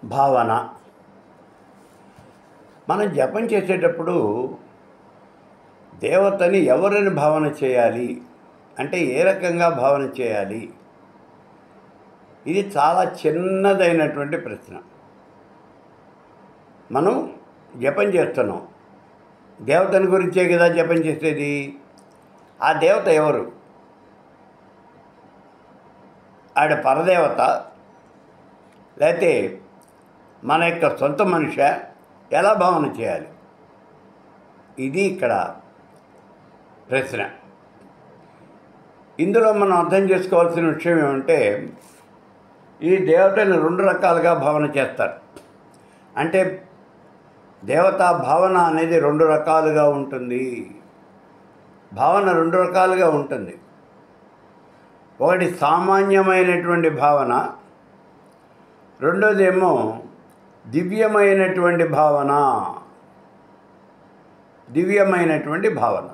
భావన. మనం జపం చేసేటప్పుడు దేవతని ఎవరిని భావన చేయాలి అంటే ఏ రకంగా భావన చేయాలి? ఇది చాలా చిన్నదైనటువంటి ప్రశ్న. మనం జపం చేస్తున్నాం, దేవతని గురించే కదా జపం చేసేది. ఆ దేవత ఎవరు? ఆవిడ పరదేవత, లేకపోతే మన యొక్క సొంత మనిషి? ఎలా భావన చేయాలి? ఇది ఇక్కడ ప్రశ్న. ఇందులో మనం అర్థం చేసుకోవాల్సిన విషయం ఏమంటే, ఈ దేవతని రెండు రకాలుగా భావన చేస్తారు. అంటే దేవతా భావన అనేది రెండు రకాలుగా ఉంటుంది. భావన రెండు రకాలుగా ఉంటుంది. ఒకటి సామాన్యమైనటువంటి భావన, రెండోదేమో దివ్యమైనటువంటి భావన. దివ్యమైనటువంటి భావన.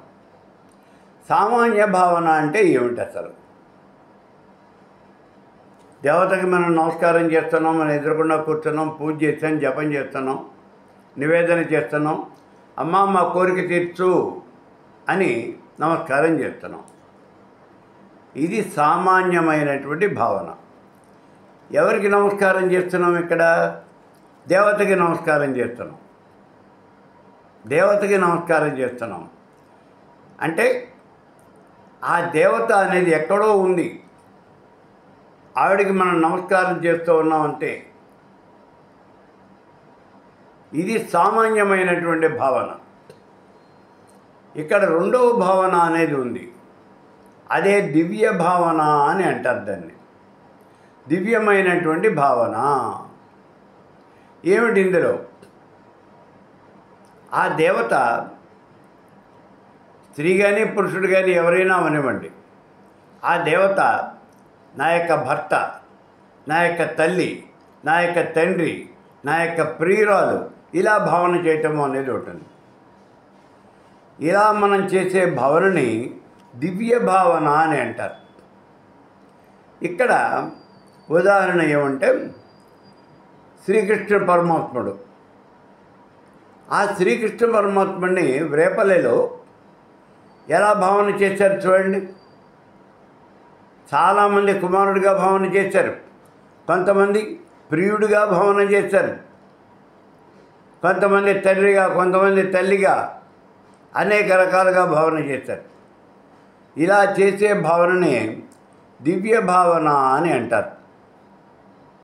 సామాన్య భావన అంటే ఏమిటి అసలు? దేవతకి మనం నమస్కారం చేస్తున్నాం, మనం ఎదురుకుండా కూర్చున్నాం, పూజ చేస్తాం, జపం చేస్తున్నాం, నివేదన చేస్తున్నాం, అమ్మా మా కోరిక తీర్చు అని నమస్కారం చేస్తున్నాం. ఇది సామాన్యమైనటువంటి భావన. ఎవరికి నమస్కారం చేస్తున్నాం? ఇక్కడ దేవతకి నమస్కారం చేస్తున్నాం. దేవతకి నమస్కారం చేస్తున్నాం అంటే ఆ దేవత అనేది ఎక్కడో ఉంది, ఆవిడికి మనం నమస్కారం చేస్తూ ఉన్నామంటే ఇది సామాన్యమైనటువంటి భావన. ఇక్కడ రెండవ భావన అనేది ఉంది, అదే దివ్య భావన అని అంటారు దాన్ని. దివ్యమైనటువంటి భావన ఏమిటి? ఇందులో ఆ దేవత స్త్రీ కానీ పురుషుడు కానీ ఎవరైనా అవనివ్వండి, ఆ దేవత నా యొక్క భర్త, నా యొక్క తల్లి, నా యొక్క తండ్రి, నా యొక్క ప్రియురాలు, ఇలా భావన చేయటం అనేది ఉంటుంది. ఇలా మనం చేసే భావనని దివ్య భావన అని అంటారు. ఇక్కడ ఉదాహరణ ఏమంటే, శ్రీకృష్ణ పరమాత్ముడు. ఆ శ్రీకృష్ణ పరమాత్ముడిని రేపల్లెలో ఎలా భావన చేశారు చూడండి. చాలామంది కుమారుడిగా భావన చేశారు, కొంతమంది ప్రియుడిగా భావన చేశారు, కొంతమంది తండ్రిగా, కొంతమంది తల్లిగా, అనేక రకాలుగా భావన చేశారు. ఇలా చేసే భావనని దివ్య భావన అని అంటారు.